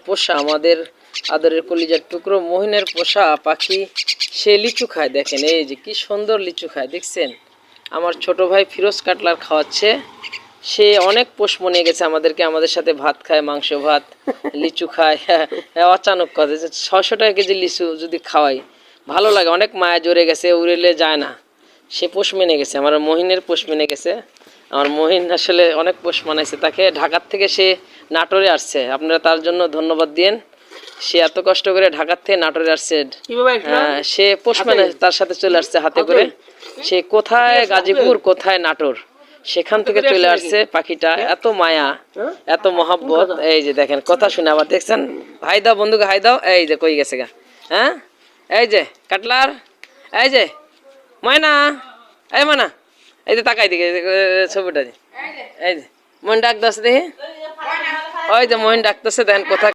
পোষা আমাদের আদরের কলিজার টুকরো মহিনের পোষা পাখি সে লিচু খায়। দেখেন এই যে কি সুন্দর লিচু খায়, দেখছেন? আমার ছোট ভাই ফিরোজ কাটলার খাওয়াচ্ছে। সে অনেক পোষ মনে গেছে আমাদেরকে, আমাদের সাথে ভাত খায়, মাংস ভাত, লিচু খায়। অচানক কথা যে 600 টাকা কেজি লিচু যদি খাওয়াই ভালো লাগে, অনেক মায়া জড়ে গেছে, উড়েলে যায় না। সে পোষ মেনে গেছে, আমার মহিনের পোষ মেনে গেছে। আমার মহিন আসলে অনেক পোষ মানাইছে তাকে। ঢাকার থেকে সে নাটোরে আসছে, আপনারা তার জন্য ধন্যবাদ দিন। সে এত কষ্ট করে ঢাকার থেকে নাটোরে আসছে, সে পোষ মানে তার সাথে চলে আসছে হাতে করে। সে কোথায় গাজীপুর, কোথায় নাটোর, সেখান থেকে চলে আসছে পাখিটা। এত মায়া, এত মহাব্বত। এই যে দেখেন কথা শুনে আবার দেখছেন, হাই দাও বন্ধুকে, হাই দাও। এই যে কই গেছে গা, হ্যাঁ এই যে কাটলার, এই যে ময়না, এই ময়না, এই যে তাকাই দিকে ছবিটা, এই যে মহিন ডাক দাস দেখি, ওই যে মহিন ডাকতেছে, দেখেন কোথায়